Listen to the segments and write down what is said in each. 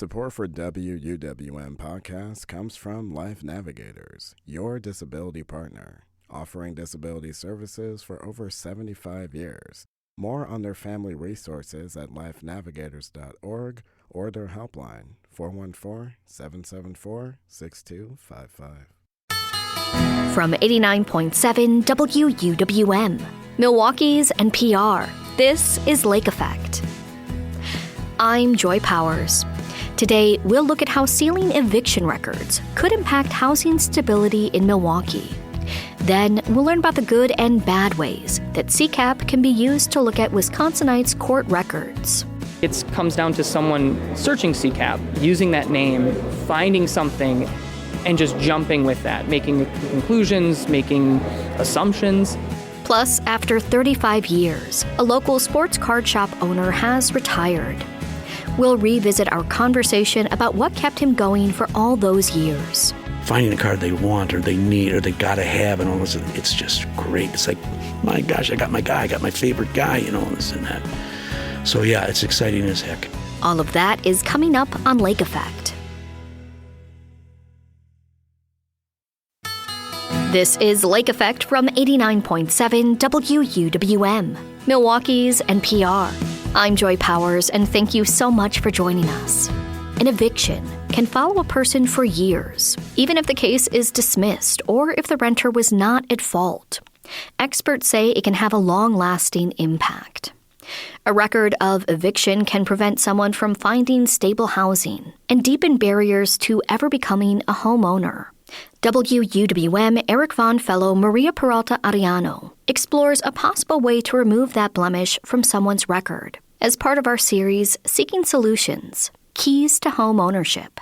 Support for WUWM podcast comes from Life Navigators, your disability partner, offering disability services for over 75 years. More on their family resources at lifenavigators.org or their helpline, 414-774-6255. From 89.7 WUWM, Milwaukee's NPR, this is Lake Effect. I'm Joy Powers. Today, we'll look at how sealing eviction records could impact housing stability in Milwaukee. Then, we'll learn about the good and bad ways that CCAP can be used to look at Wisconsinites' court records. It comes down to someone searching CCAP, using that name, finding something, and just jumping with that, making conclusions, making assumptions. Plus, after 35 years, a local sports card shop owner has retired. We'll revisit our conversation about what kept him going for all those years. Finding a card they want or they need or they gotta have and all this, it's just great. It's like, my gosh, I got my guy, I got my favorite guy, this and that. So yeah, it's exciting as heck. All of that is coming up on Lake Effect. This is Lake Effect from 89.7 WUWM, Milwaukee's NPR. I'm Joy Powers, and thank you so much for joining us. An eviction can follow a person for years, even if the case is dismissed or if the renter was not at fault. Experts say it can have a long-lasting impact. A record of eviction can prevent someone from finding stable housing and deepen barriers to ever becoming a homeowner. WUWM Eric Vaughn Fellow Maria Peralta Ariano explores a possible way to remove that blemish from someone's record as part of our series Seeking Solutions, Keys to Home Ownership.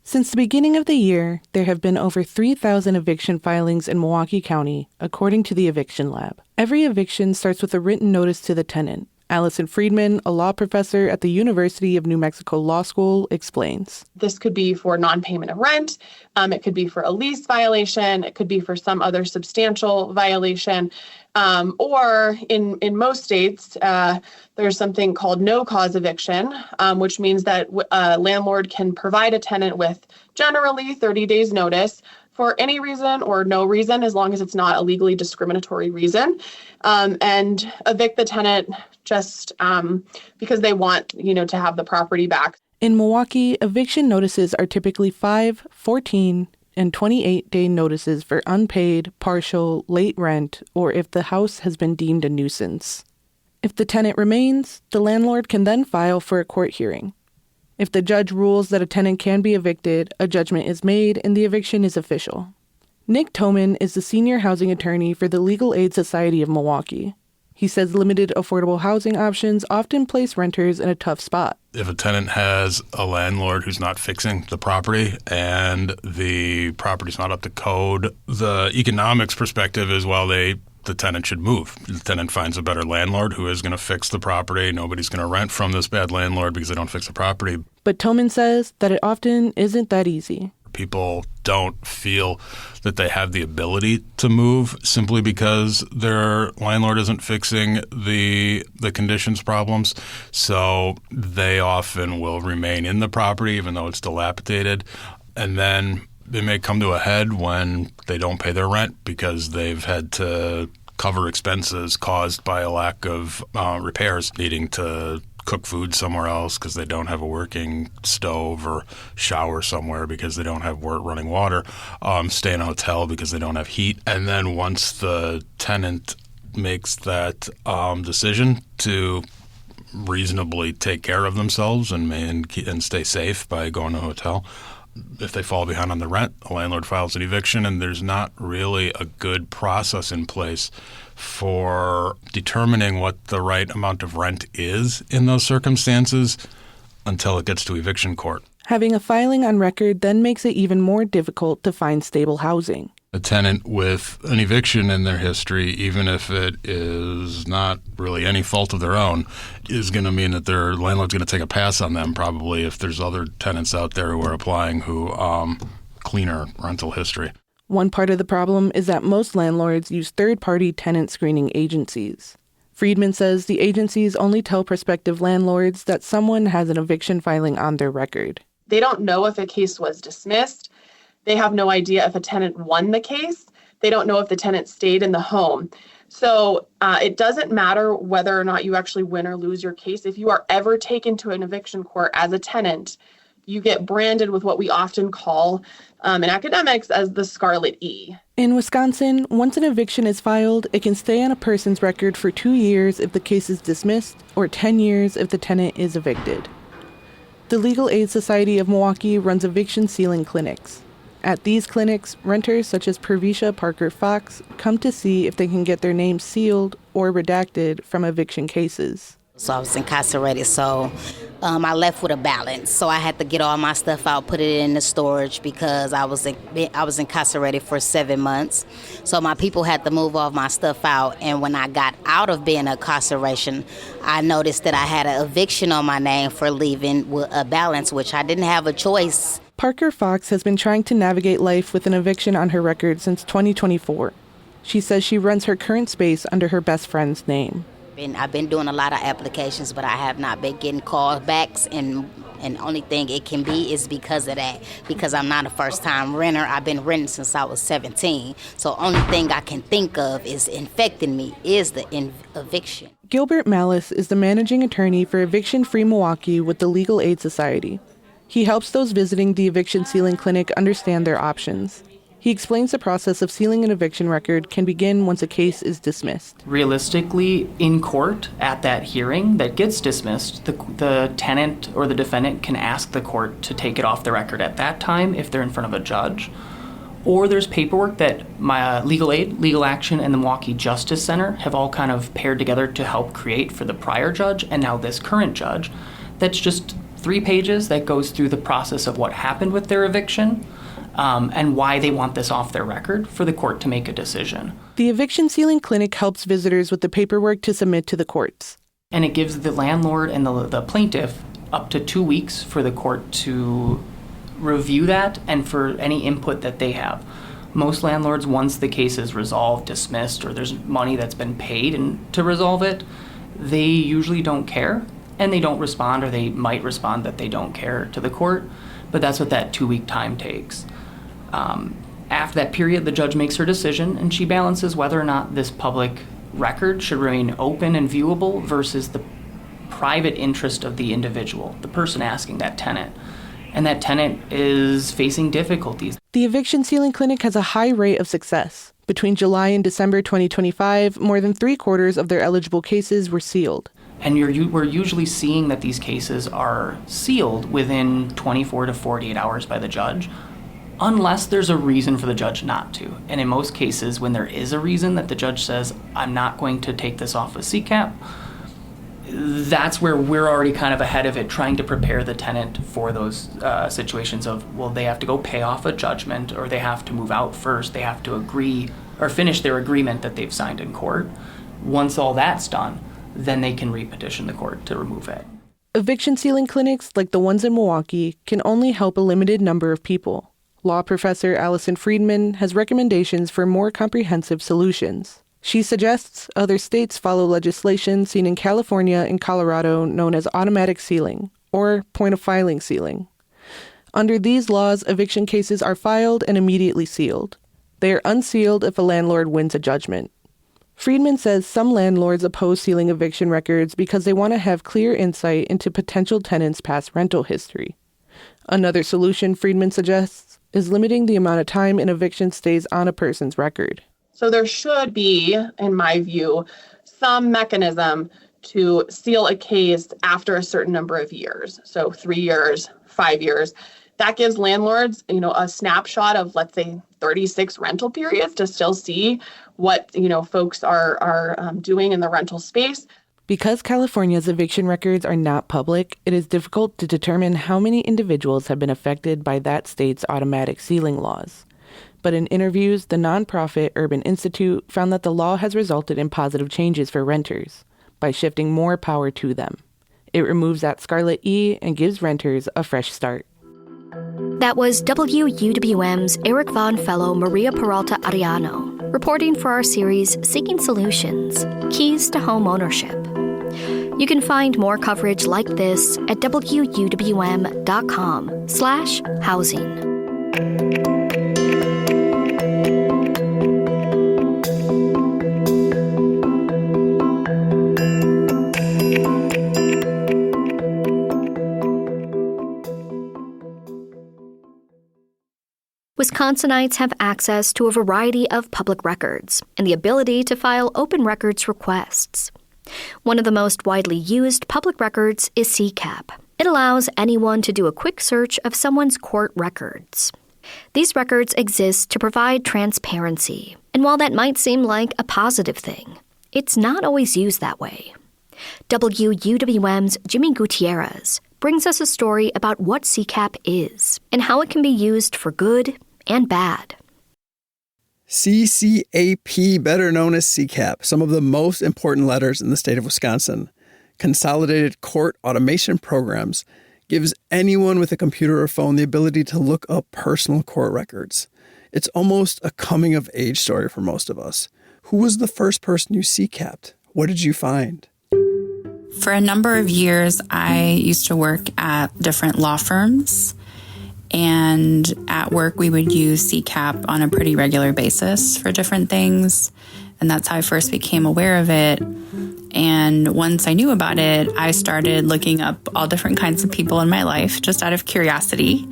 Since the beginning of the year, there have been over 3,000 eviction filings in Milwaukee County, according to the Eviction Lab. Every eviction starts with a written notice to the tenant. Allison Friedman, a law professor at the University of New Mexico Law School, explains. This could be for non-payment of rent. It could be for a lease violation. It could be for some other substantial violation. Or in most states, there's something called no-cause eviction, which means that a landlord can provide a tenant with generally 30 days notice for any reason or no reason, as long as it's not a legally discriminatory reason, and evict the tenant just because they want, to have the property back. In Milwaukee, eviction notices are typically 5, 14, and 28-day notices for unpaid, partial, late rent, or if the house has been deemed a nuisance. If the tenant remains, the landlord can then file for a court hearing. If the judge rules that a tenant can be evicted, a judgment is made and the eviction is official. Nick Toman is the senior housing attorney for the Legal Aid Society of Milwaukee. He says limited affordable housing options often place renters in a tough spot. If a tenant has a landlord who's not fixing the property and the property's not up to code, the economics perspective is, the tenant should move. The tenant finds a better landlord who is going to fix the property. Nobody's going to rent from this bad landlord because they don't fix the property. But Toman says that it often isn't that easy. People don't feel that they have the ability to move simply because their landlord isn't fixing the conditions problems. So they often will remain in the property even though it's dilapidated. And then it may come to a head when they don't pay their rent because they've had to cover expenses caused by a lack of repairs, needing to cook food somewhere else because they don't have a working stove, or shower somewhere because they don't have running water, stay in a hotel because they don't have heat. And then once the tenant makes that decision to reasonably take care of themselves and stay safe by going to a hotel, if they fall behind on the rent, the landlord files an eviction, and there's not really a good process in place for determining what the right amount of rent is in those circumstances until it gets to eviction court. Having a filing on record then makes it even more difficult to find stable housing. A tenant with an eviction in their history, even if it is not really any fault of their own, is going to mean that their landlord's going to take a pass on them, probably, if there's other tenants out there who are applying who cleaner rental history. One part of the problem is that most landlords use third-party tenant screening agencies. Friedman says the agencies only tell prospective landlords that someone has an eviction filing on their record. They don't know if a case was dismissed. They have no idea if a tenant won the case. They don't know if the tenant stayed in the home. So it doesn't matter whether or not you actually win or lose your case. If you are ever taken to an eviction court as a tenant, you get branded with what we often call in academics as the Scarlet E. In Wisconsin, once an eviction is filed, it can stay on a person's record for 2 years if the case is dismissed, or 10 years if the tenant is evicted. The Legal Aid Society of Milwaukee runs eviction sealing clinics. At these clinics, renters such as Pervisha Parker Fox come to see if they can get their names sealed or redacted from eviction cases. So I was incarcerated, so I left with a balance. So I had to get all my stuff out, put it in the storage because I was incarcerated for 7 months. So my people had to move all my stuff out. And when I got out of being incarceration, I noticed that I had an eviction on my name for leaving with a balance, which I didn't have a choice. Parker Fox has been trying to navigate life with an eviction on her record since 2024. She says she rents her current space under her best friend's name. I've been doing a lot of applications, but I have not been getting callbacks, and only thing it can be is because of that. Because I'm not a first-time renter. I've been renting since I was 17. So only thing I can think of is infecting me is the eviction. Gilbert Malice is the managing attorney for Eviction Free Milwaukee with the Legal Aid Society. He helps those visiting the eviction sealing clinic understand their options. He explains the process of sealing an eviction record can begin once a case is dismissed. Realistically, in court, at that hearing that gets dismissed, the tenant or the defendant can ask the court to take it off the record at that time if they're in front of a judge. Or there's paperwork that my Legal Aid, Legal Action, and the Milwaukee Justice Center have all kind of paired together to help create for the prior judge and now this current judge. That's just 3 pages that goes through the process of what happened with their eviction. And why they want this off their record for the court to make a decision. The eviction sealing clinic helps visitors with the paperwork to submit to the courts. And it gives the landlord and the plaintiff up to 2 weeks for the court to review that and for any input that they have. Most landlords, once the case is resolved, dismissed, or there's money that's been paid to resolve it, they usually don't care, and they don't respond, or they might respond that they don't care to the court, but that's what that 2-week time takes. After that period, the judge makes her decision, and she balances whether or not this public record should remain open and viewable versus the private interest of the individual, the person asking that tenant. And that tenant is facing difficulties. The eviction sealing clinic has a high rate of success. Between July and December 2025, more than 3/4 of their eligible cases were sealed. And we're usually seeing that these cases are sealed within 24 to 48 hours by the judge, unless there's a reason for the judge not to. And in most cases, when there is a reason that the judge says, I'm not going to take this off of CCAP, that's where we're already kind of ahead of it, trying to prepare the tenant for those situations of, well, they have to go pay off a judgment, or they have to move out first, they have to agree or finish their agreement that they've signed in court. Once all that's done, then they can repetition the court to remove it. Eviction sealing clinics, like the ones in Milwaukee, can only help a limited number of people. Law professor Allison Friedman has recommendations for more comprehensive solutions. She suggests other states follow legislation seen in California and Colorado known as automatic sealing, or point-of-filing sealing. Under these laws, eviction cases are filed and immediately sealed. They are unsealed if a landlord wins a judgment. Friedman says some landlords oppose sealing eviction records because they want to have clear insight into potential tenants' past rental history. Another solution Friedman suggests is limiting the amount of time an eviction stays on a person's record. So there should be, in my view, some mechanism to seal a case after a certain number of years. So 3 years, 5 years. That gives landlords, a snapshot of, let's say, 36 rental periods to still see what, folks are doing in the rental space. Because California's eviction records are not public, it is difficult to determine how many individuals have been affected by that state's automatic sealing laws. But in interviews, the nonprofit Urban Institute found that the law has resulted in positive changes for renters by shifting more power to them. It removes that Scarlet E and gives renters a fresh start. That was WUWM's Eric Von Fellow Maria Peralta Ariano, reporting for our series Seeking Solutions, Keys to Home Ownership. You can find more coverage like this at wuwm.com/housing. Wisconsinites have access to a variety of public records and the ability to file open records requests. One of the most widely used public records is CCAP. It allows anyone to do a quick search of someone's court records. These records exist to provide transparency, and while that might seem like a positive thing, it's not always used that way. WUWM's Jimmy Gutierrez brings us a story about what CCAP is and how it can be used for good and bad. CCAP, better known as CCAP, some of the most important letters in the state of Wisconsin. Consolidated Court Automation Programs gives anyone with a computer or phone the ability to look up personal court records. It's almost a coming-of-age story for most of us. Who was the first person you CCAP'd? What did you find? For a number of years, I used to work at different law firms. And at work, we would use CCAP on a pretty regular basis for different things. And that's how I first became aware of it. And once I knew about it, I started looking up all different kinds of people in my life just out of curiosity.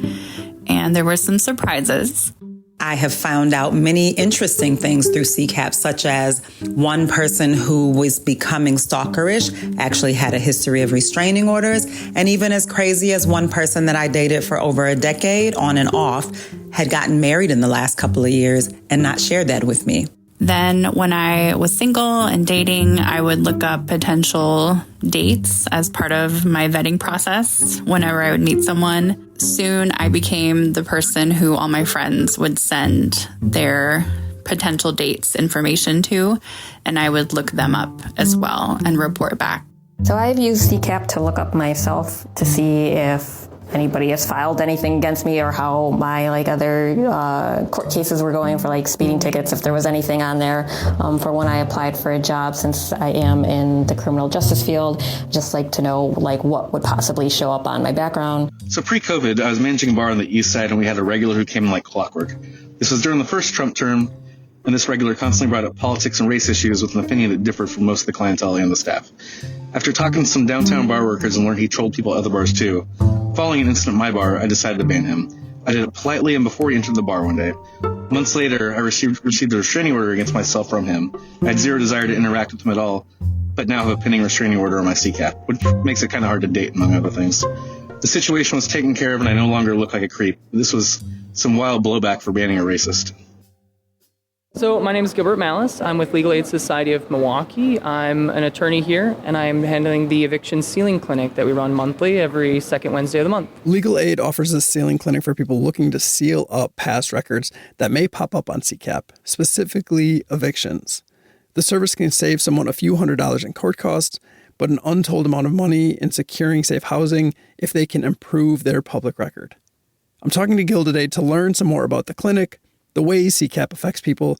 And there were some surprises. I have found out many interesting things through CCAP, such as one person who was becoming stalkerish actually had a history of restraining orders. And even as crazy as one person that I dated for over a decade on and off had gotten married in the last couple of years and not shared that with me. Then when I was single and dating, I would look up potential dates as part of my vetting process whenever I would meet someone. Soon I became the person who all my friends would send their potential dates information to, and I would look them up as well and report back. So I've used CCAP to look up myself to see if anybody has filed anything against me or how my other court cases were going for speeding tickets, if there was anything on there for when I applied for a job. Since I am in the criminal justice field, just like to know what would possibly show up on my background. So pre-COVID, I was managing a bar on the east side and we had a regular who came in like clockwork. This was during the first Trump term, and this regular constantly brought up politics and race issues with an opinion that differed from most of the clientele and the staff. After talking to some downtown bar workers and learned he trolled people at other bars too, following an incident at my bar, I decided to ban him. I did it politely and before he entered the bar one day. Months later, I received a restraining order against myself from him. I had zero desire to interact with him at all, but now have a pending restraining order on my CCAP, which makes it kind of hard to date, among other things. The situation was taken care of and I no longer look like a creep. This was some wild blowback for banning a racist. So my name is Gilbert Malice. I'm with Legal Aid Society of Milwaukee. I'm an attorney here, and I'm handling the eviction sealing clinic that we run monthly every second Wednesday of the month. Legal Aid offers a sealing clinic for people looking to seal up past records that may pop up on CCAP, specifically evictions. The service can save someone a few $100s in court costs, but an untold amount of money in securing safe housing if they can improve their public record. I'm talking to Gil today to learn some more about the clinic, the ways CCAP affects people,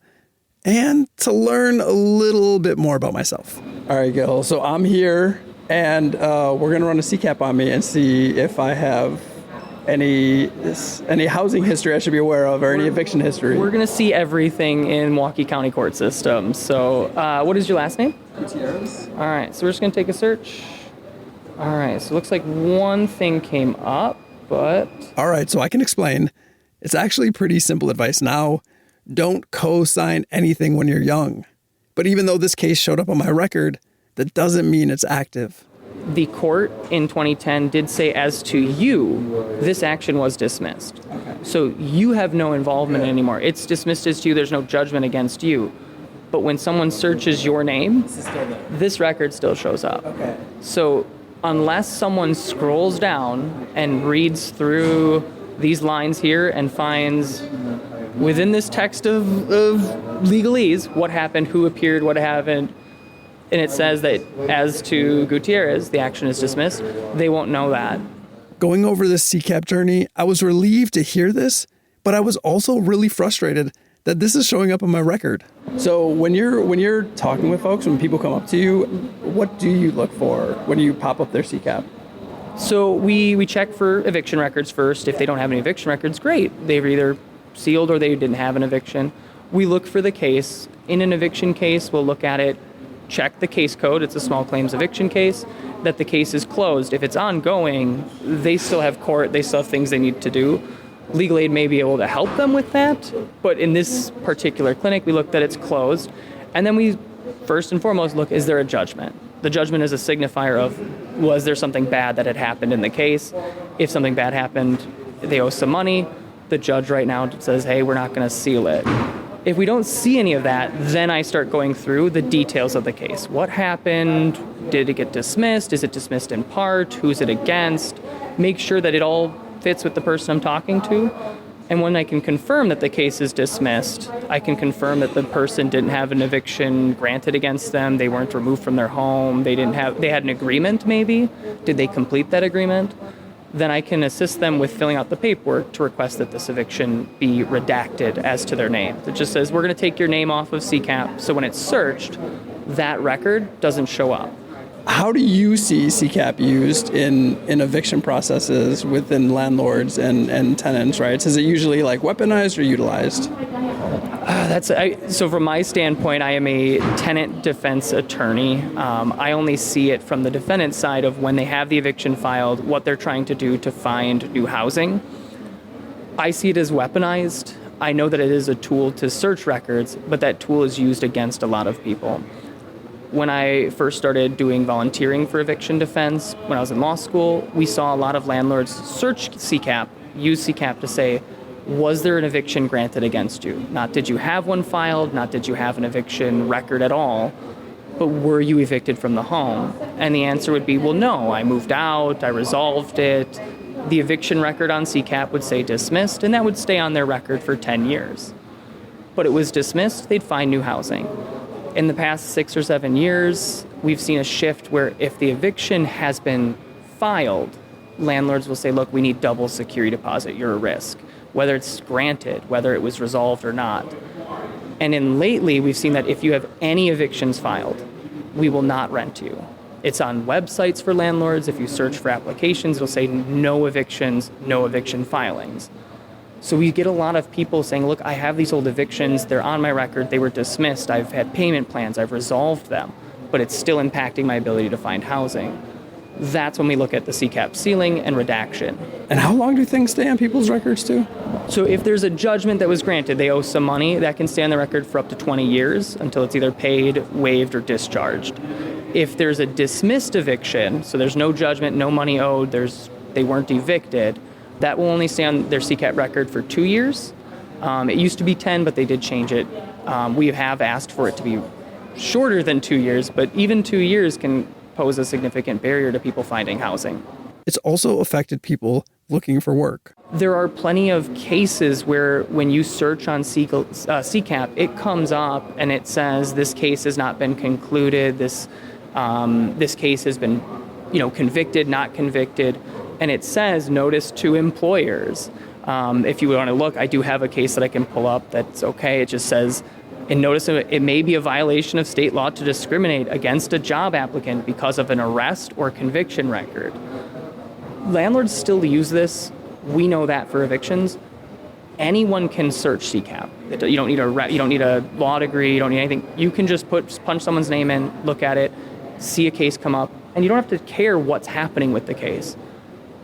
and to learn a little bit more about myself. All right, Gil, so I'm here, and we're going to run a CCAP on me and see if I have any housing history I should be aware of or any eviction history. We're going to see everything in Milwaukee County court system. So what is your last name? Gutierrez. All right, so we're just going to take a search. All right, so it looks like one thing came up, but... All right, so I can explain. It's actually pretty simple advice now. Don't co-sign anything when you're young. But even though this case showed up on my record, that doesn't mean it's active. The court in 2010 did say, as to you, this action was dismissed. Okay. So you have no involvement anymore. It's dismissed as to you. There's no judgment against you. But when someone searches your name, this record still shows up. Okay. So unless someone scrolls down and reads through these lines here and finds within this text of legalese what happened, who appeared, what happened, and it says that as to Gutierrez, the action is dismissed, they won't know that. Going over this CCAP journey, I was relieved to hear this, but I was also really frustrated that this is showing up on my record. So when you're talking with folks, when people come up to you, what do you look for when you pop up their CCAP? So we check for eviction records first. If they don't have any eviction records, great. They were either sealed or they didn't have an eviction. We look for the case. In an eviction case, we'll look at it, check the case code. It's a small claims eviction case, that the case is closed. If it's ongoing, they still have court, they still have things they need to do. Legal aid may be able to help them with that, but in this particular clinic, we look that it's closed. And then we, first and foremost, look, is there a judgment? The judgment is a signifier of, was there something bad that had happened in the case? If something bad happened, they owe some money. The judge right now says, hey, we're not going to seal it. If we don't see any of that, then I start going through the details of the case. What happened? Did it get dismissed? Is it dismissed in part? Who's it against? Make sure that it all fits with the person I'm talking to. And when I can confirm that the case is dismissed, I can confirm that the person didn't have an eviction granted against them, they weren't removed from their home, they had an agreement maybe. Did they complete that agreement? Then I can assist them with filling out the paperwork to request that this eviction be redacted as to their name. It just says, we're going to take your name off of CCAP, so when it's searched, that record doesn't show up. How do you see CCAP used in eviction processes within landlords and tenants, right? Is it usually like weaponized or utilized? So from my standpoint, I am a tenant defense attorney. I only see it from the defendant side of when they have the eviction filed, what they're trying to do to find new housing. I see it as weaponized. I know that it is a tool to search records, but that tool is used against a lot of people. When I first started doing volunteering for eviction defense, when I was in law school, we saw a lot of landlords search CCAP, use CCAP to say, was there an eviction granted against you? Not did you have one filed, not did you have an eviction record at all, but were you evicted from the home? And the answer would be, well, no, I moved out, I resolved it. The eviction record on CCAP would say dismissed, and that would stay on their record for 10 years. But it was dismissed, they'd find new housing. In the past 6 or 7 years, we've seen a shift where if the eviction has been filed, landlords will say, look, we need double security deposit, you're a risk. Whether it's granted, whether it was resolved or not. And lately, we've seen that if you have any evictions filed, we will not rent you. It's on websites for landlords. If you search for applications, it'll say no evictions, no eviction filings. So we get a lot of people saying, look, I have these old evictions, they're on my record, they were dismissed, I've had payment plans, I've resolved them, but it's still impacting my ability to find housing. That's when we look at the CCAP sealing and redaction. And how long do things stay on people's records too? So if there's a judgment that was granted, they owe some money, that can stay on the record for up to 20 years until it's either paid, waived, or discharged. If there's a dismissed eviction, so there's no judgment, no money owed, they weren't evicted, that will only stay on their CCAP record for 2 years. It used to be 10, but they did change it. We have asked for it to be shorter than 2 years, but even 2 years can pose a significant barrier to people finding housing. It's also affected people looking for work. There are plenty of cases where when you search on CCAP, it comes up and it says this case has not been concluded, this case has been convicted, not convicted, and it says notice to employers. If you want to look, I do have a case that I can pull up that's okay. It just says, and notice it may be a violation of state law to discriminate against a job applicant because of an arrest or conviction record. Landlords still use this. We know that for evictions. Anyone can search CCAP. You don't need a law degree. You don't need anything. You can just punch someone's name in, look at it, see a case come up, and you don't have to care what's happening with the case.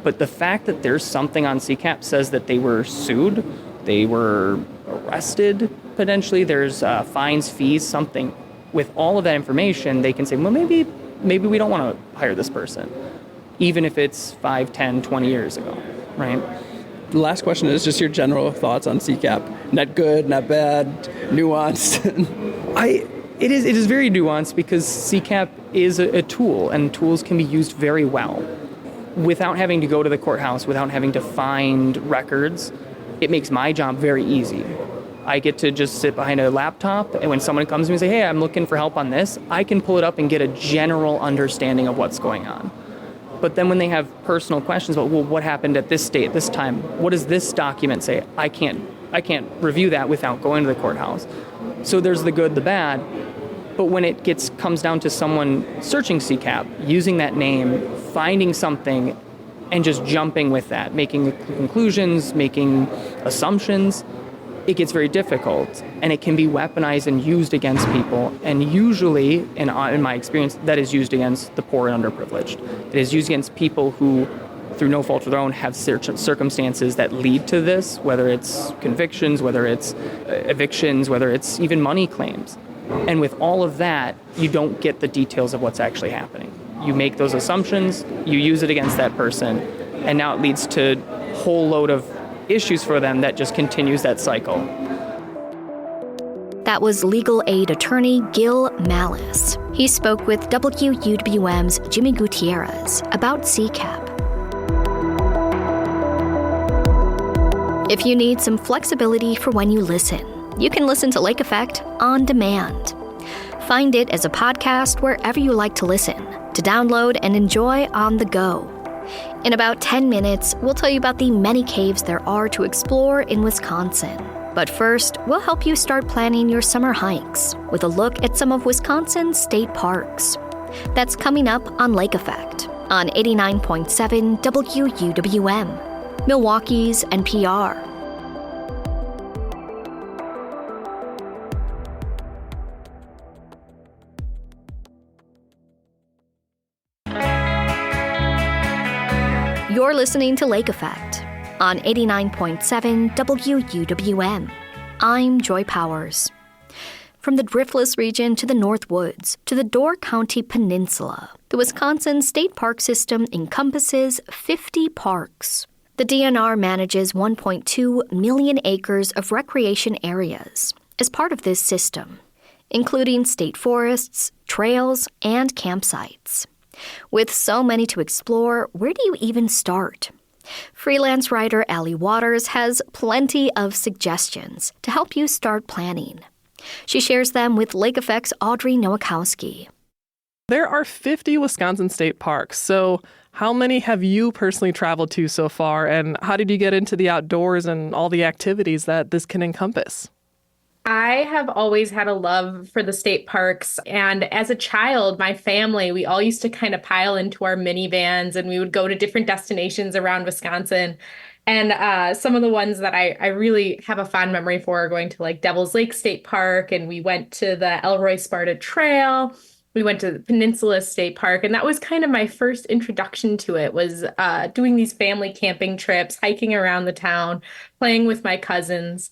But the fact that there's something on CCAP says that they were sued, they were arrested, potentially, there's fines, fees, something. With all of that information, they can say, well, maybe we don't want to hire this person, even if it's 5, 10, 20 years ago, right? The last question is just your general thoughts on CCAP. Not good, not bad, nuanced. It is very nuanced because CCAP is a tool, and tools can be used very well. Without having to go to the courthouse, without having to find records, it makes my job very easy. I get to just sit behind a laptop, and when someone comes to me and say, hey, I'm looking for help on this, I can pull it up and get a general understanding of what's going on. But then when they have personal questions about, well, what happened at this date, this time, what does this document say? I can't I can't review that without going to the courthouse. So there's the good, the bad. But when it comes down to someone searching CCAP, using that name, finding something, and just jumping with that, making conclusions, making assumptions, it gets very difficult. And it can be weaponized and used against people. And usually, in my experience, that is used against the poor and underprivileged. It is used against people who, through no fault of their own, have circumstances that lead to this, whether it's convictions, whether it's evictions, whether it's even money claims. And with all of that, you don't get the details of what's actually happening. You make those assumptions, you use it against that person, and now it leads to a whole load of issues for them that just continues that cycle. That was legal aid attorney Gil Malice. He spoke with WUWM's Jimmy Gutierrez about CCAP. If you need some flexibility for when you listen, you can listen to Lake Effect on demand. Find it as a podcast wherever you like to listen, to download and enjoy on the go. In about 10 minutes, we'll tell you about the many caves there are to explore in Wisconsin. But first, we'll help you start planning your summer hikes with a look at some of Wisconsin's state parks. That's coming up on Lake Effect on 89.7 WUWM, Milwaukee's NPR. You're listening to Lake Effect on 89.7 WUWM. I'm Joy Powers. From the Driftless region to the North Woods to the Door County Peninsula, the Wisconsin State Park System encompasses 50 parks. The DNR manages 1.2 million acres of recreation areas as part of this system, including state forests, trails, and campsites. With so many to explore, where do you even start? Freelance writer Allie Waters has plenty of suggestions to help you start planning. She shares them with Lake Effect's Audrey Nowakowski. There are 50 Wisconsin state parks, so how many have you personally traveled to so far, and how did you get into the outdoors and all the activities that this can encompass? I have always had a love for the state parks. And as a child, my family, we all used to kind of pile into our minivans and we would go to different destinations around Wisconsin. And some of the ones that I really have a fond memory for are going to like Devil's Lake State Park. And we went to the Elroy Sparta Trail. We went to the Peninsula State Park. And that was kind of my first introduction to it, was doing these family camping trips, hiking around the town, playing with my cousins.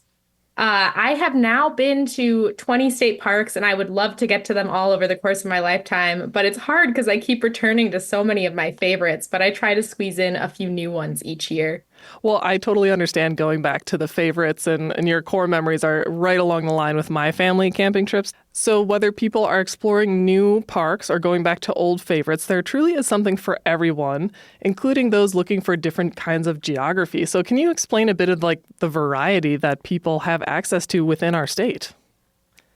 I have now been to 20 state parks, and I would love to get to them all over the course of my lifetime, but it's hard because I keep returning to so many of my favorites, but I try to squeeze in a few new ones each year. Well, I totally understand going back to the favorites, and your core memories are right along the line with my family camping trips. So whether people are exploring new parks or going back to old favorites, there truly is something for everyone, including those looking for different kinds of geography. So can you explain a bit of like the variety that people have access to within our state?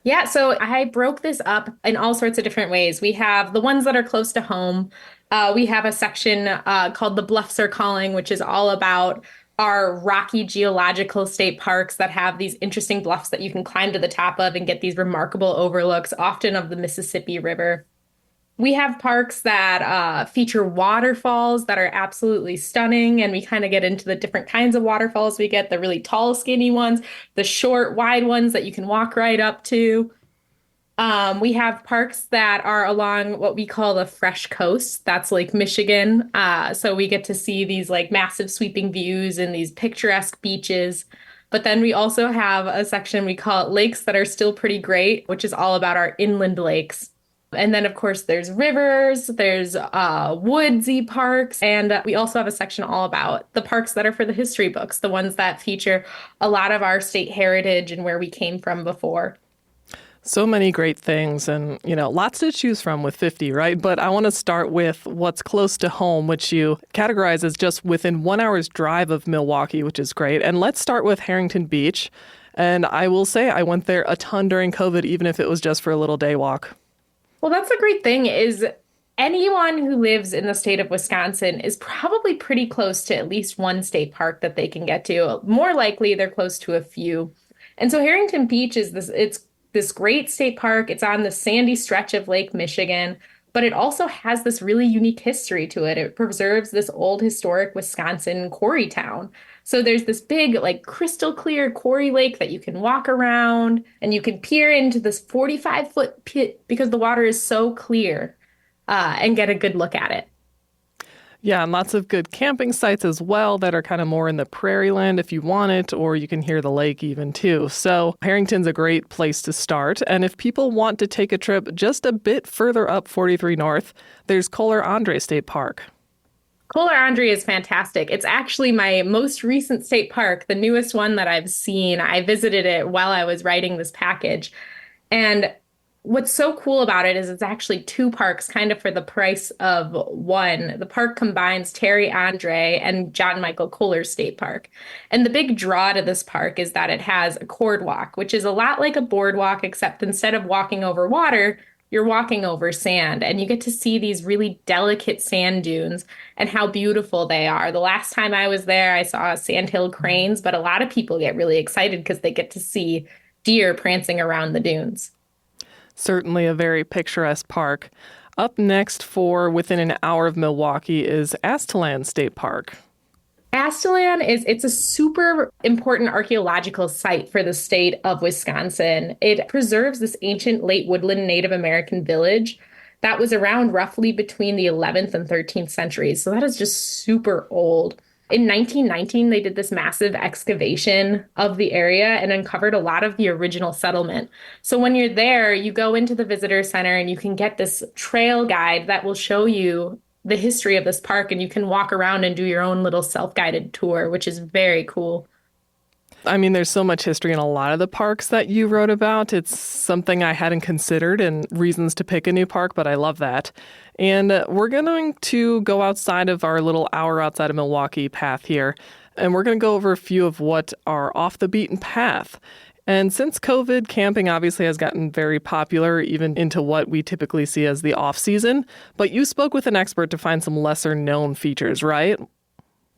Yeah, so I broke this up in all sorts of different ways. We have the ones that are close to home. We have a section called The Bluffs Are Calling, which is all about our rocky geological state parks that have these interesting bluffs that you can climb to the top of and get these remarkable overlooks, often of the Mississippi River. We have parks that feature waterfalls that are absolutely stunning, and we kind of get into the different kinds of waterfalls we get, the really tall, skinny ones, the short, wide ones that you can walk right up to. We have parks that are along what we call the Fresh Coast. That's Lake Michigan. So we get to see these like massive sweeping views and these picturesque beaches. But then we also have a section we call it Lakes That Are Still Pretty Great, which is all about our inland lakes. And then, of course, there's rivers, there's woodsy parks, and we also have a section all about the parks that are for the history books, the ones that feature a lot of our state heritage and where we came from before. So many great things and, lots to choose from with 50, right? But I want to start with what's close to home, which you categorize as just within 1 hour's drive of Milwaukee, which is great. And let's start with Harrington Beach. And I will say I went there a ton during COVID, even if it was just for a little day walk. Well, that's the great thing is anyone who lives in the state of Wisconsin is probably pretty close to at least one state park that they can get to. More likely, they're close to a few. And so Harrington Beach is it's this great state park. It's on the sandy stretch of Lake Michigan, but it also has this really unique history to it. It preserves this old historic Wisconsin quarry town. So there's this big, like crystal clear quarry lake that you can walk around and you can peer into this 45-foot pit because the water is so clear and get a good look at it. Yeah, and lots of good camping sites as well that are kind of more in the prairie land if you want it, or you can hear the lake even too. So Harrington's a great place to start. And if people want to take a trip just a bit further up 43 North, there's Kohler Andre State Park. Kohler Andre is fantastic. It's actually my most recent state park, the newest one that I've seen. I visited it while I was writing this package. And what's so cool about it is it's actually two parks kind of for the price of one. The park combines Terry Andre and John Michael Kohler State Park. And the big draw to this park is that it has a cord walk, which is a lot like a boardwalk, except instead of walking over water, you're walking over sand. And you get to see these really delicate sand dunes and how beautiful they are. The last time I was there, I saw sandhill cranes, but a lot of people get really excited because they get to see deer prancing around the dunes. Certainly a very picturesque park. Up next for within an hour of Milwaukee is Astalan State Park. Astalan it's a super important archaeological site for the state of Wisconsin. It preserves this ancient late woodland Native American village that was around roughly between the 11th and 13th centuries. So that is just super old. In 1919, they did this massive excavation of the area and uncovered a lot of the original settlement. So when you're there, you go into the visitor center and you can get this trail guide that will show you the history of this park, and you can walk around and do your own little self-guided tour, which is very cool. I mean, there's so much history in a lot of the parks that you wrote about. It's something I hadn't considered and reasons to pick a new park, but I love that. And we're going to go outside of our little hour outside of Milwaukee path here, and we're going to go over a few of what are off the beaten path. And since COVID, camping obviously has gotten very popular, even into what we typically see as the off-season. But you spoke with an expert to find some lesser-known features, right?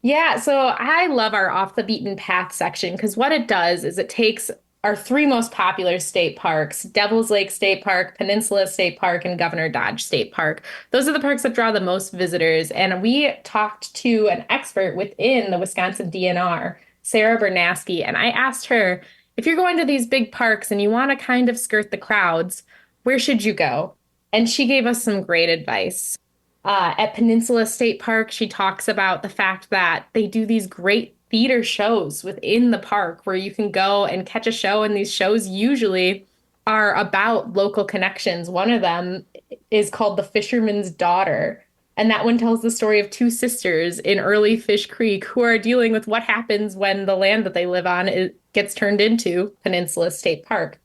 Yeah, so I love our off the beaten path section because what it does is it takes our three most popular state parks, Devil's Lake State Park, Peninsula State Park, and Governor Dodge State Park. Those are the parks that draw the most visitors. And we talked to an expert within the Wisconsin DNR, Sarah Bernasky, and I asked her, if you're going to these big parks and you want to kind of skirt the crowds, where should you go? And she gave us some great advice. At Peninsula State Park, she talks about the fact that they do these great theater shows within the park where you can go and catch a show, and these shows usually are about local connections. One of them is called The Fisherman's Daughter, and that one tells the story of two sisters in early Fish Creek who are dealing with what happens when the land that they live on gets turned into Peninsula State Park.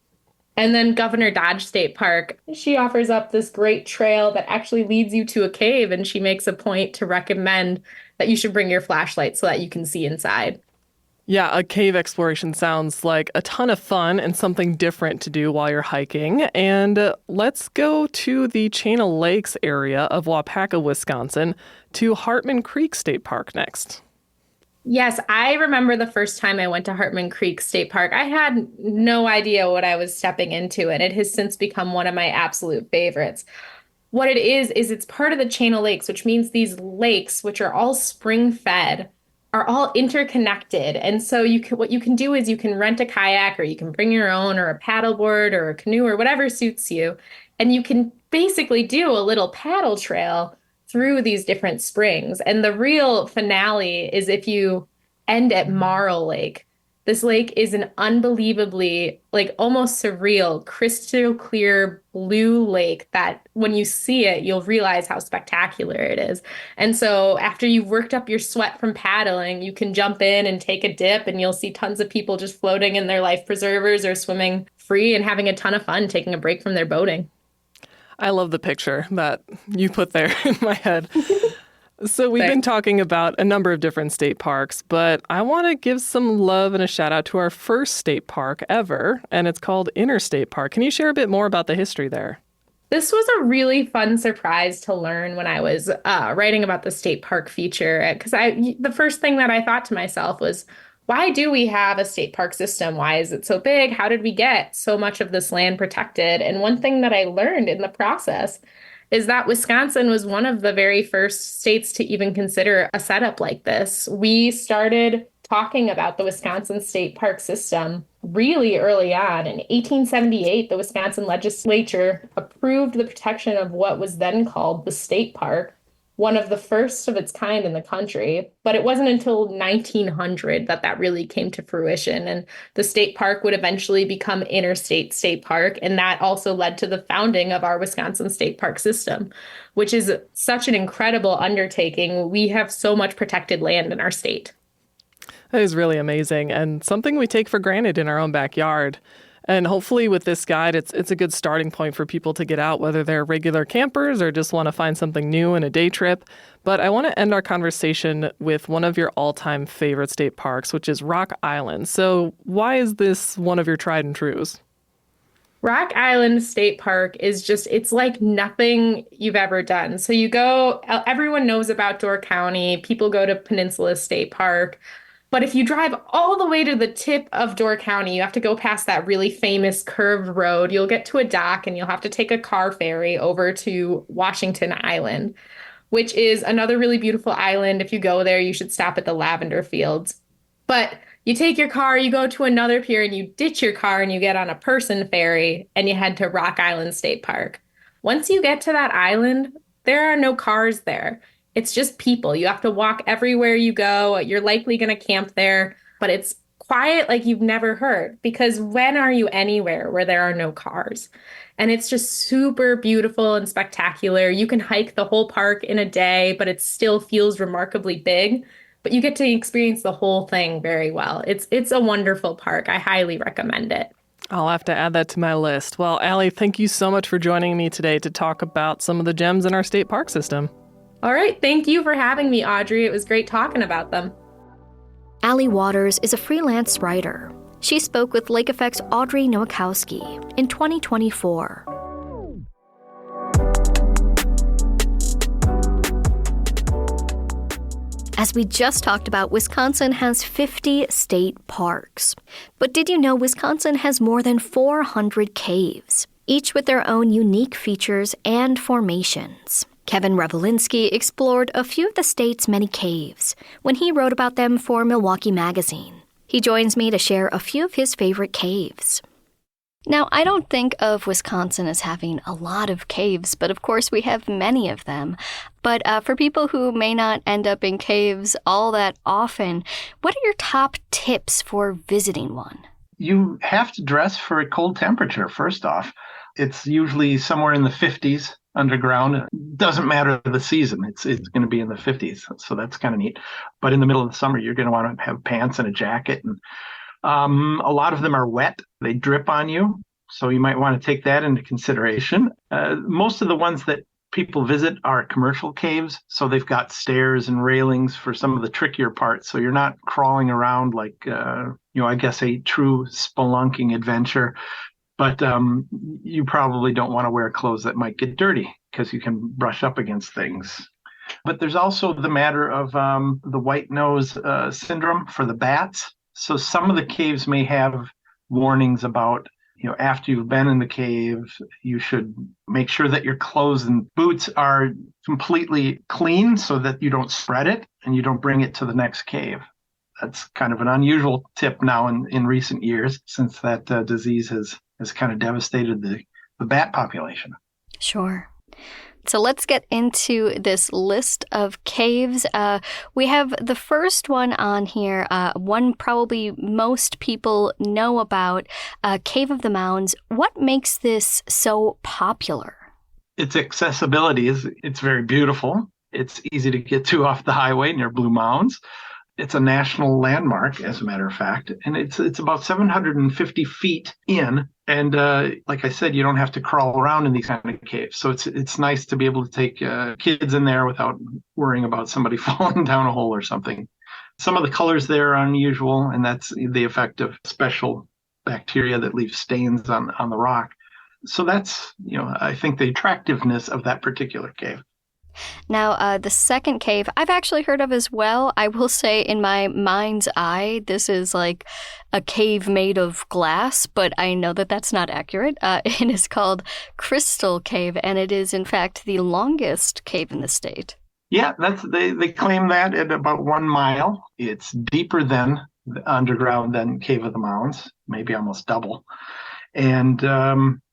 And then Governor Dodge State Park, she offers up this great trail that actually leads you to a cave, and she makes a point to recommend that you should bring your flashlight so that you can see inside. Yeah, a cave exploration sounds like a ton of fun and something different to do while you're hiking. And let's go to the Chain of Lakes area of Waupaca, Wisconsin, to Hartman Creek State Park next. Yes, I remember the first time I went to Hartman Creek State Park. I had no idea what I was stepping into, and it has since become one of my absolute favorites. What it is it's part of the Chain of Lakes, which means these lakes, which are all spring-fed, are all interconnected. And so what you can do is you can rent a kayak, or you can bring your own, or a paddleboard, or a canoe, or whatever suits you. And you can basically do a little paddle trail through these different springs. And the real finale is if you end at Marl Lake. This lake is an unbelievably, like almost surreal, crystal clear blue lake that when you see it, you'll realize how spectacular it is. And so after you've worked up your sweat from paddling, you can jump in and take a dip, and you'll see tons of people just floating in their life preservers or swimming free and having a ton of fun taking a break from their boating. I love the picture that you put there in my head. So we've been talking about a number of different state parks, but I want to give some love and a shout out to our first state park ever, and it's called Interstate Park. Can you share a bit more about the history there? This was a really fun surprise to learn when I was writing about the state park feature. Because the first thing that I thought to myself was, why do we have a state park system? Why is it so big? How did we get so much of this land protected? And one thing that I learned in the process is that Wisconsin was one of the very first states to even consider a setup like this. We started talking about the Wisconsin state park system really early on. In 1878, the Wisconsin legislature approved the protection of what was then called the state park, one of the first of its kind in the country. But it wasn't until 1900 that that really came to fruition. And the state park would eventually become Interstate State Park. And that also led to the founding of our Wisconsin state park system, which is such an incredible undertaking. We have so much protected land in our state. That is really amazing and something we take for granted in our own backyard. And hopefully with this guide, it's a good starting point for people to get out, whether they're regular campers or just want to find something new in a day trip. But I want to end our conversation with one of your all-time favorite state parks, which is Rock Island. So why is this one of your tried and trues? Rock Island State Park is just, it's like nothing you've ever done. So you go, everyone knows about Door County. People go to Peninsula State Park. But if you drive all the way to the tip of Door County, you have to go past that really famous curved road. You'll get to a dock and you'll have to take a car ferry over to Washington Island, which is another really beautiful island. If you go there, you should stop at the lavender fields. But you take your car, you go to another pier and you ditch your car and you get on a person ferry and you head to Rock Island State Park. Once you get to that island, there are no cars there. It's just people. You have to walk everywhere you go. You're likely going to camp there, but it's quiet like you've never heard, because when are you anywhere where there are no cars? And it's just super beautiful and spectacular. You can hike the whole park in a day, but it still feels remarkably big. But you get to experience the whole thing very well. It's a wonderful park. I highly recommend it. I'll have to add that to my list. Well, Allie, thank you so much for joining me today to talk about some of the gems in our state park system. All right. Thank you for having me, Audrey. It was great talking about them. Allie Waters is a freelance writer. She spoke with Lake Effect's Audrey Nowakowski in 2024. As we just talked about, Wisconsin has 50 state parks. But did you know Wisconsin has more than 400 caves, each with their own unique features and formations? Kevin Revelinsky explored a few of the state's many caves when he wrote about them for Milwaukee Magazine. He joins me to share a few of his favorite caves. Now, I don't think of Wisconsin as having a lot of caves, but of course we have many of them. But for people who may not end up in caves all that often, what are your top tips for visiting one? You have to dress for a cold temperature, first off. It's usually somewhere in the 50s underground. It doesn't matter the season. It's going to be in the 50s. So that's kind of neat. But in the middle of the summer, you're going to want to have pants and a jacket. And a lot of them are wet. They drip on you. So you might want to take that into consideration. Most of the ones that people visit are commercial caves. So they've got stairs and railings for some of the trickier parts. So you're not crawling around like, I guess a true spelunking adventure. But you probably don't want to wear clothes that might get dirty because you can brush up against things. But there's also the matter of the white nose syndrome for the bats. So some of the caves may have warnings about, after you've been in the cave, you should make sure that your clothes and boots are completely clean so that you don't spread it and you don't bring it to the next cave. That's kind of an unusual tip now in recent years, since that disease has kind of devastated the bat population. Sure. So let's get into this list of caves. We have the first one on here, one probably most people know about, Cave of the Mounds. What makes this so popular? Its accessibility it's very beautiful. It's easy to get to off the highway near Blue Mounds. It's a national landmark, as a matter of fact, and it's about 750 feet in. And like I said, you don't have to crawl around in these kind of caves. So it's nice to be able to take kids in there without worrying about somebody falling down a hole or something. Some of the colors there are unusual, and that's the effect of special bacteria that leave stains on the rock. So that's, I think the attractiveness of that particular cave. Now, the second cave I've actually heard of as well. I will say in my mind's eye, this is like a cave made of glass, but I know that that's not accurate. It is called Crystal Cave, and it is, in fact, the longest cave in the state. Yeah, they claim that at about 1 mile. It's deeper underground than Cave of the Mounds, maybe almost double. And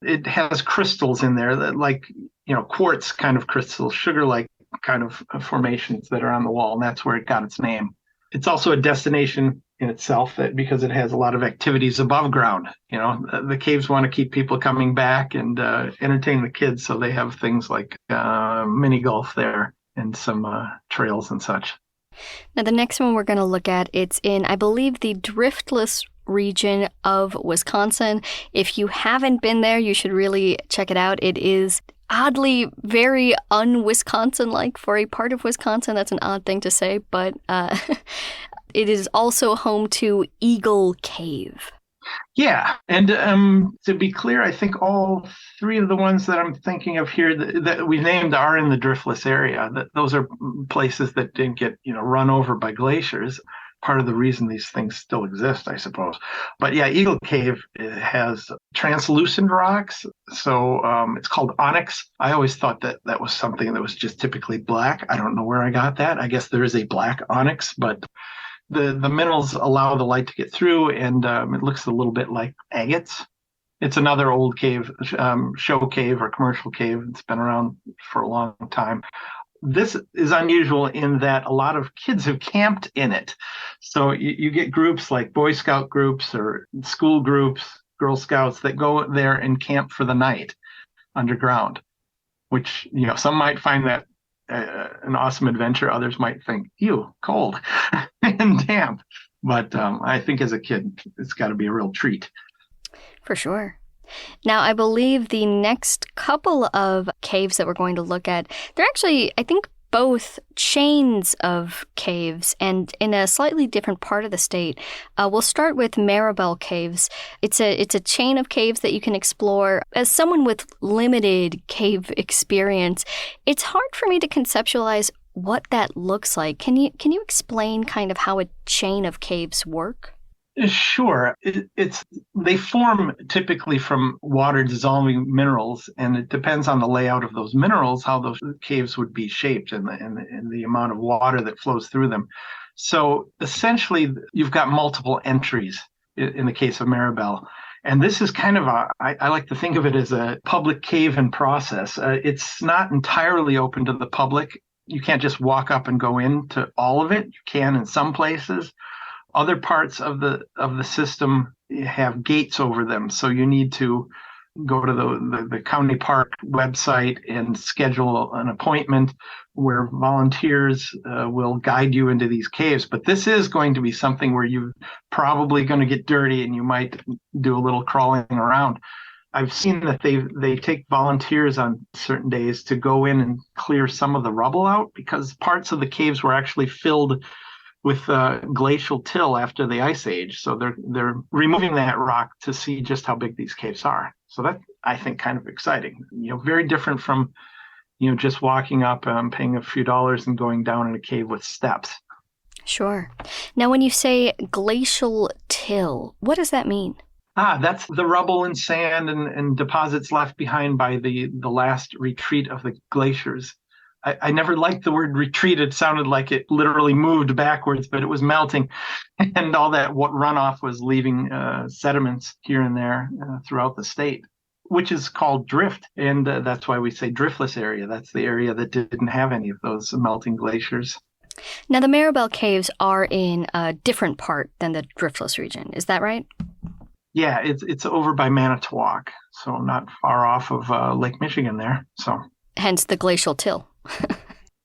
it has crystals in there that quartz kind of crystals, sugar-like kind of formations that are on the wall, and that's where it got its name. It's also a destination in itself because it has a lot of activities above ground. The caves want to keep people coming back and entertain the kids, so they have things like mini golf there and some trails and such. Now, the next one we're going to look at, it's in, I believe, the Driftless region of Wisconsin. If you haven't been there, you should really check it out. It is oddly very un-Wisconsin-like for a part of Wisconsin. That's an odd thing to say, but it is also home to Eagle Cave. Yeah, and to be clear, I think all 3 of the ones that I'm thinking of here that we named are in the Driftless area. Those are places that didn't get run over by glaciers. Part of the reason these things still exist, I suppose. But yeah, Eagle Cave has translucent rocks, so it's called onyx. I always thought that was something that was just typically black. I don't know where I got that. I guess there is a black onyx, but the minerals allow the light to get through, and it looks a little bit like agates. It's another old cave, show cave or commercial cave. It's been around for a long time. This is unusual in that a lot of kids have camped in it. So you get groups like Boy Scout groups or school groups, Girl Scouts, that go there and camp for the night underground, which, some might find that an awesome adventure. Others might think, ew, cold and damp. But I think as a kid, it's got to be a real treat. For sure. Now, I believe the next couple of caves that we're going to look at, they're actually, I think, both chains of caves and in a slightly different part of the state. We'll start with Maribel Caves. It's a chain of caves that you can explore. As someone with limited cave experience, it's hard for me to conceptualize what that looks like. Can you explain kind of how a chain of caves work? Sure. They form typically from water dissolving minerals, and it depends on the layout of those minerals, how those caves would be shaped and the amount of water that flows through them. So essentially, you've got multiple entries in the case of Maribel. And this is kind of I like to think of it as a public cave in process. It's not entirely open to the public. You can't just walk up and go into all of it. You can in some places. Other parts of the system have gates over them, so you need to go to the county park website and schedule an appointment where volunteers will guide you into these caves. But this is going to be something where you're probably going to get dirty and you might do a little crawling around. I've seen that they take volunteers on certain days to go in and clear some of the rubble out, because parts of the caves were actually filled with glacial till after the ice age. So they're removing that rock to see just how big these caves are. So that, I think, kind of exciting. Very different from, just walking up, paying a few dollars and going down in a cave with steps. Sure. Now, when you say glacial till, what does that mean? That's the rubble and sand and deposits left behind by the last retreat of the glaciers. I never liked the word retreat. It sounded like it literally moved backwards, but it was melting. And all that runoff was leaving sediments here and there throughout the state, which is called drift. And that's why we say driftless area. That's the area that didn't have any of those melting glaciers. Now, the Maribel Caves are in a different part than the driftless region. Is that right? Yeah, it's over by Manitowoc, so not far off of Lake Michigan there. So hence the glacial till.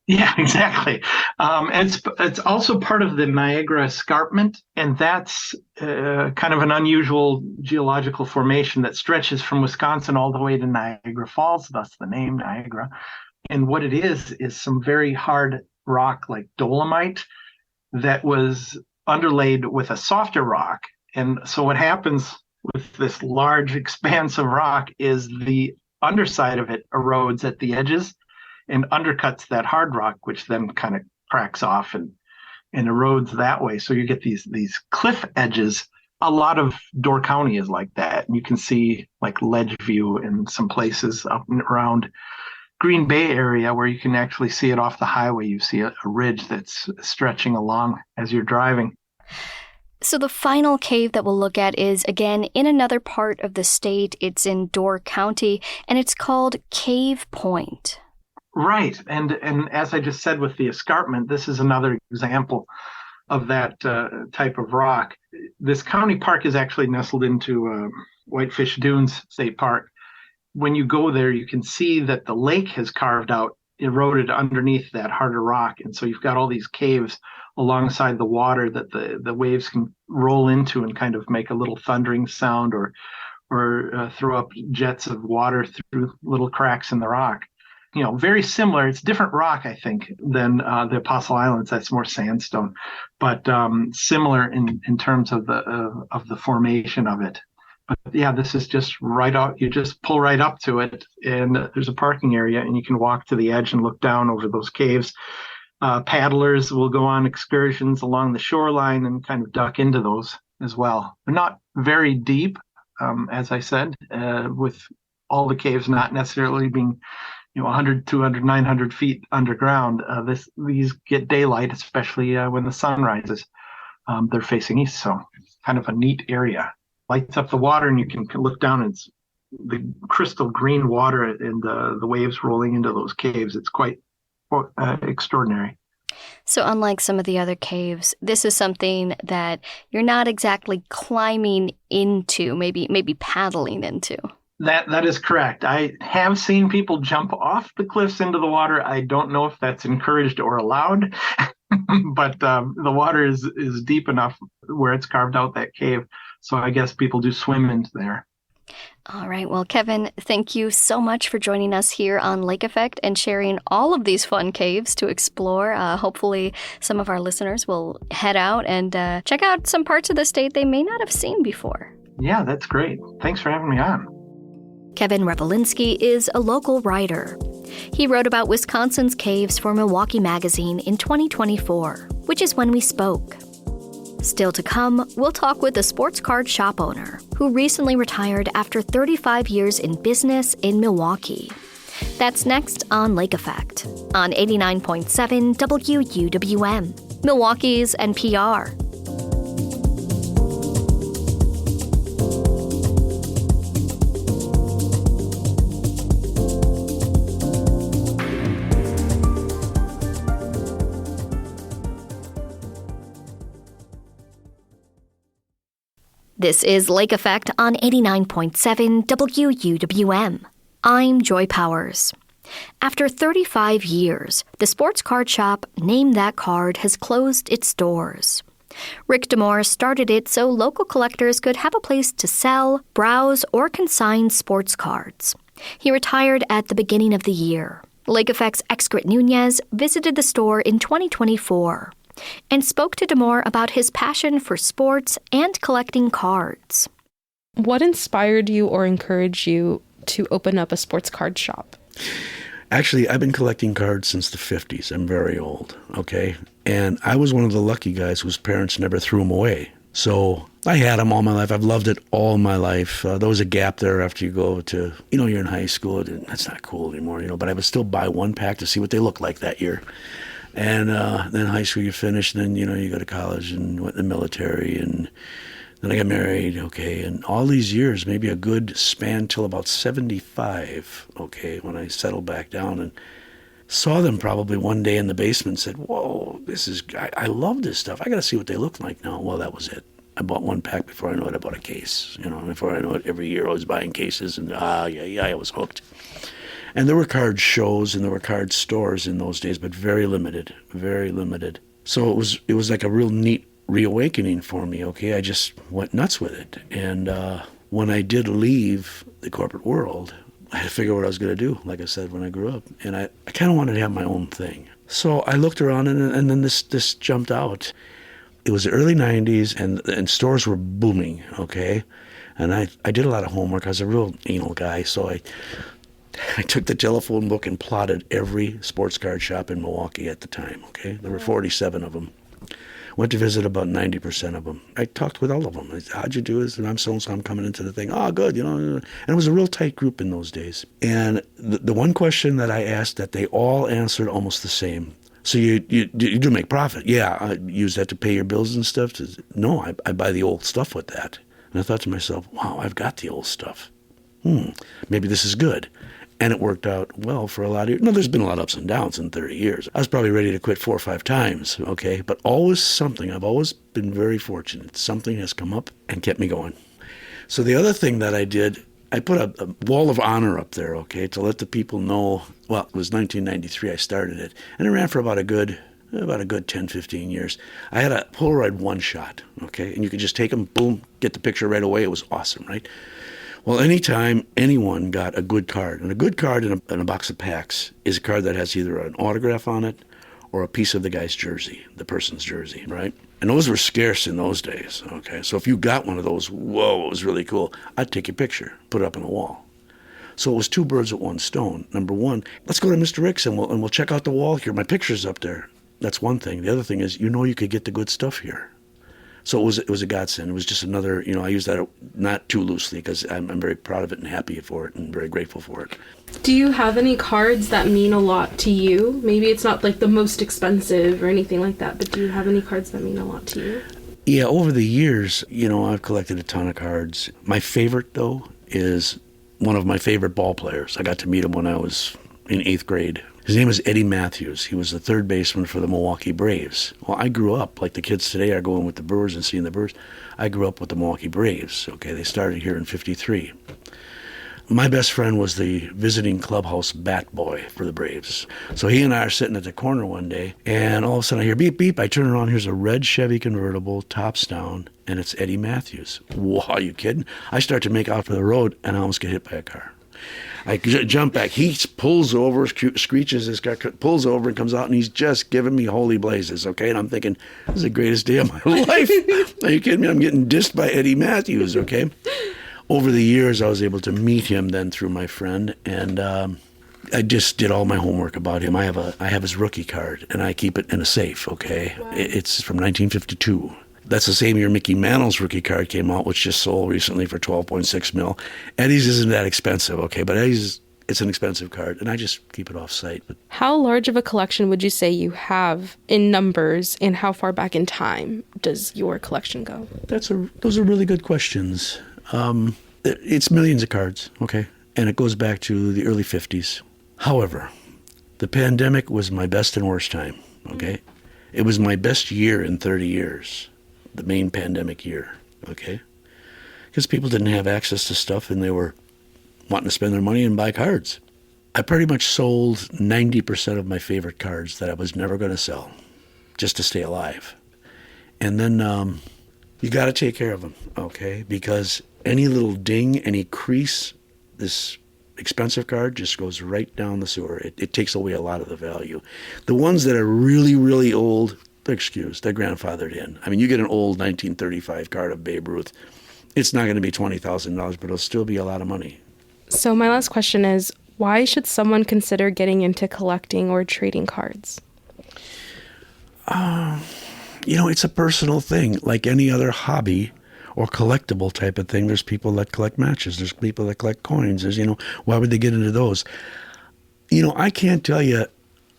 Yeah, exactly. And it's also part of the Niagara Escarpment, and that's kind of an unusual geological formation that stretches from Wisconsin all the way to Niagara Falls, thus the name Niagara. And what it is some very hard rock like dolomite that was underlaid with a softer rock. And so what happens with this large expanse of rock is the underside of it erodes at the edges and undercuts that hard rock, which then kind of cracks off and erodes that way. So you get these cliff edges. A lot of Door County is like that. And you can see like Ledge View in some places up and around Green Bay area where you can actually see it off the highway. You see a ridge that's stretching along as you're driving. So the final cave that we'll look at is, again, in another part of the state. It's in Door County, and it's called Cave Point. Right. And as I just said with the escarpment, this is another example of that type of rock. This county park is actually nestled into Whitefish Dunes State Park. When you go there, you can see that the lake has carved out, eroded underneath that harder rock. And so you've got all these caves alongside the water that the waves can roll into and kind of make a little thundering sound or throw up jets of water through little cracks in the rock. Very similar. It's different rock, I think, than the Apostle Islands. That's more sandstone, but similar in terms of the formation of it. But yeah, this is just right out. You just pull right up to it, and there's a parking area, and you can walk to the edge and look down over those caves. Paddlers will go on excursions along the shoreline and kind of duck into those as well. They're not very deep, as I said, with all the caves not necessarily being 100, 200, 900 feet underground. These get daylight, especially when the sun rises. They're facing east, so kind of a neat area. Lights up the water, and you can look down. And it's the crystal green water and the waves rolling into those caves. It's quite extraordinary. So unlike some of the other caves, this is something that you're not exactly climbing into, maybe paddling into. That is correct. I have seen people jump off the cliffs into the water. I don't know if that's encouraged or allowed, but the water is deep enough where it's carved out that cave. So I guess people do swim into there. All right. Well, Kevin, thank you so much for joining us here on Lake Effect and sharing all of these fun caves to explore. Hopefully some of our listeners will head out and check out some parts of the state they may not have seen before. Yeah, that's great. Thanks for having me on. Kevin Revolinsky is a local writer. He wrote about Wisconsin's caves for Milwaukee Magazine in 2024, which is when we spoke. Still to come, we'll talk with a sports card shop owner who recently retired after 35 years in business in Milwaukee. That's next on Lake Effect on 89.7 WUWM, Milwaukee's NPR. This is Lake Effect on 89.7 WUWM. I'm Joy Powers. After 35 years, the sports card shop Name That Card has closed its doors. Rick Demore started it so local collectors could have a place to sell, browse, or consign sports cards. He retired at the beginning of the year. Lake Effect's Excret Nunez visited the store in 2024 and spoke to Demore about his passion for sports and collecting cards. What inspired you or encouraged you to open up a sports card shop? Actually, I've been collecting cards since the 50s. I'm very old, okay? And I was one of the lucky guys whose parents never threw them away. So I had them all my life. I've loved it all my life. There was a gap there after you go to, you're in high school. That's not cool anymore, but I would still buy one pack to see what they looked like that year. And then high school you finish, and then, you go to college and went in the military, and then I got married, okay, and all these years, maybe a good span till about 75, okay, when I settled back down and saw them probably one day in the basement and said, whoa, I love this stuff. I got to see what they look like now. Well, that was it. I bought one pack. Before I know it, I bought a case. Before I know it, every year I was buying cases, and I was hooked. And there were card shows and there were card stores in those days, but very limited, very limited. So it was like a real neat reawakening for me, okay? I just went nuts with it. And when I did leave the corporate world, I had to figure out what I was going to do, like I said, when I grew up. And I kind of wanted to have my own thing. So I looked around and then this jumped out. it was the early 90s, and stores were booming, okay? And I did a lot of homework. I was a real anal guy, so I took the telephone book and plotted every sports card shop in Milwaukee at the time, okay? There were 47 of them. Went to visit about 90% of them. I talked with all of them. How'd you do this? And I'm so-and-so, I'm coming into the thing. Oh, good, And it was a real tight group in those days. And the one question that I asked that they all answered almost the same. So you do make profit? Yeah, I use that to pay your bills and stuff. No, I buy the old stuff with that. And I thought to myself, wow, I've got the old stuff. Maybe this is good. And it worked out well for a lot of years. No, there's been a lot of ups and downs in 30 years. I was probably ready to quit 4 or 5 times, okay? But always something. I've always been very fortunate. Something has come up and kept me going. So the other thing that I did, I put a wall of honor up there, okay, to let the people know. Well, it was 1993 I started it. And it ran for about a good 10, 15 years. I had a Polaroid one-shot, okay? And you could just take them, boom, get the picture right away. It was awesome, right? Well, anytime anyone got a good card, and a good card in a box of packs is a card that has either an autograph on it or a piece of the guy's jersey, the person's jersey, right? And those were scarce in those days, okay? So if you got one of those, whoa, it was really cool. I'd take your picture, put it up on the wall. So it was 2 birds with 1 stone. Number one, let's go to Mr. Rick's and we'll check out the wall here. My picture's up there. That's one thing. The other thing is, you could get the good stuff here. So it was a godsend. It was just another, I use that not too loosely because I'm very proud of it and happy for it and very grateful for it. Do you have any cards that mean a lot to you? Maybe it's not like the most expensive or anything like that, but do you have any cards that mean a lot to you? Yeah, over the years, I've collected a ton of cards. My favorite, though, is one of my favorite ball players. I got to meet him when I was in 8th grade. His name was Eddie Matthews. He was the third baseman for the Milwaukee Braves. Well, I grew up, like the kids today are going with the Brewers and seeing the Brewers. I grew up with the Milwaukee Braves. Okay, they started here in '53. My best friend was the visiting clubhouse bat boy for the Braves. So he and I are sitting at the corner one day, and all of a sudden I hear beep, beep. I turn around, here's a red Chevy convertible, tops down, and it's Eddie Matthews. Wow, are you kidding? I start to make out for the road, and I almost get hit by a car. I jump back. He pulls over, screeches his car, pulls over and comes out, and he's just giving me holy blazes, okay? And I'm thinking, this is the greatest day of my life. Are you kidding me? I'm getting dissed by Eddie Matthews, okay? Over the years, I was able to meet him then through my friend, and I just did all my homework about him. I have his rookie card, and I keep it in a safe, okay? Wow. It's from 1952. That's the same year Mickey Mantle's rookie card came out, which just sold recently for $12.6 million. Eddie's isn't that expensive, okay, but Eddie's, it's an expensive card, and I just keep it off-site. How large of a collection would you say you have in numbers, and how far back in time does your collection go? Those are really good questions. It's millions of cards, okay, and it goes back to the early 50s. However, the pandemic was my best and worst time, okay? It was my best year in 30 years. The main pandemic year, okay? Because people didn't have access to stuff and they were wanting to spend their money and buy cards. I pretty much sold 90% of my favorite cards that I was never going to sell just to stay alive. And then you got to take care of them, okay? Because any little ding, any crease, this expensive card just goes right down the sewer. It takes away a lot of the value. The ones that are really, really old, they're excused. They're grandfathered in. I mean, you get an old 1935 card of Babe Ruth, it's not going to be $20,000, but it'll still be a lot of money. So my last question is, why should someone consider getting into collecting or trading cards? It's a personal thing. Like any other hobby or collectible type of thing, there's people that collect matches. There's people that collect coins. There's, why would they get into those? I can't tell you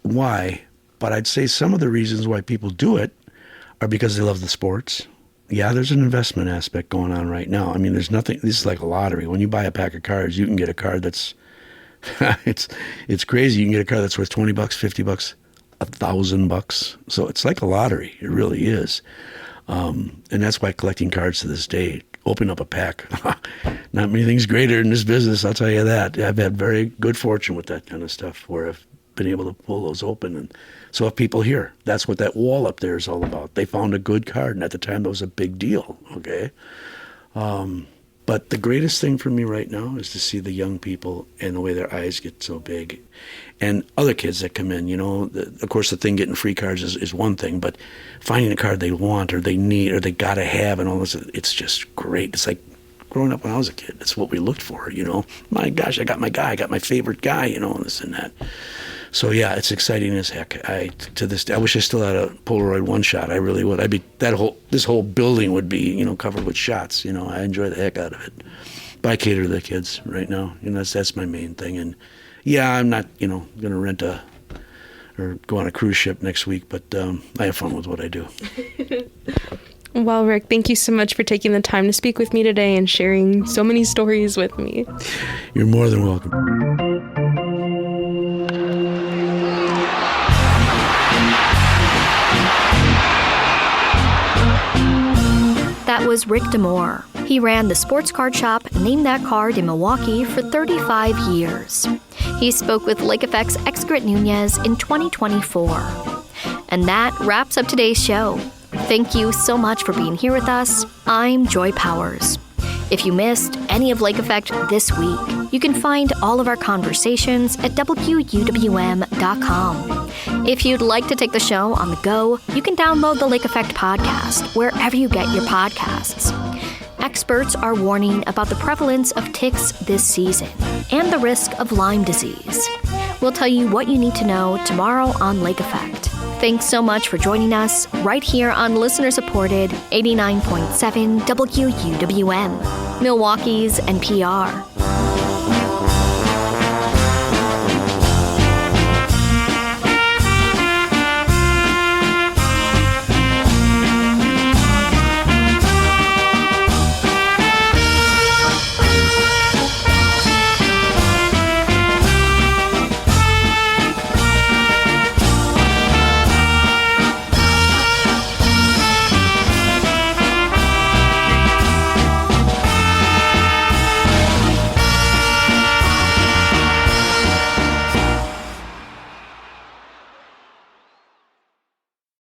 why, but I'd say some of the reasons why people do it are because they love the sports. Yeah, there's an investment aspect going on right now. I mean, there's nothing, this is like a lottery. When you buy a pack of cards, you can get a card that's, it's crazy. You can get a card that's worth $20, $50, $1,000. So it's like a lottery. It really is. And that's why collecting cards to this day, open up a pack. Not many things greater in this business, I'll tell you that. I've had very good fortune with that kind of stuff where I've been able to pull those open. And so if people hear, that's what that wall up there is all about. They found a good card, and at the time that was a big deal, okay? But the greatest thing for me right now is to see the young people and the way their eyes get so big. And other kids that come in, of course the thing getting free cards is one thing, but finding a card they want or they need or they got to have and all this, it's just great. It's like growing up when I was a kid. That's what we looked for, My gosh, I got my guy, I got my favorite guy, and this and that. So yeah, it's exciting as heck. To this day, I wish I still had a Polaroid one shot. I really would. This whole building would be, covered with shots. I enjoy the heck out of it. But I cater to the kids right now. That's my main thing. And yeah, I'm not, going to rent or go on a cruise ship next week, but I have fun with what I do. Well, Rick, thank you so much for taking the time to speak with me today and sharing so many stories with me. You're more than welcome. That was Rick Demore. He ran the sports card shop Name That Card in Milwaukee for 35 years. He spoke with Lake Effect's Excret Nunez in 2024. And that wraps up today's show. Thank you so much for being here with us. I'm Joy Powers. If you missed any of Lake Effect this week, you can find all of our conversations at WUWM.com. If you'd like to take the show on the go, you can download the Lake Effect podcast wherever you get your podcasts. Experts are warning about the prevalence of ticks this season and the risk of Lyme disease. We'll tell you what you need to know tomorrow on Lake Effect. Thanks so much for joining us right here on listener-supported 89.7 WUWM, Milwaukee's NPR.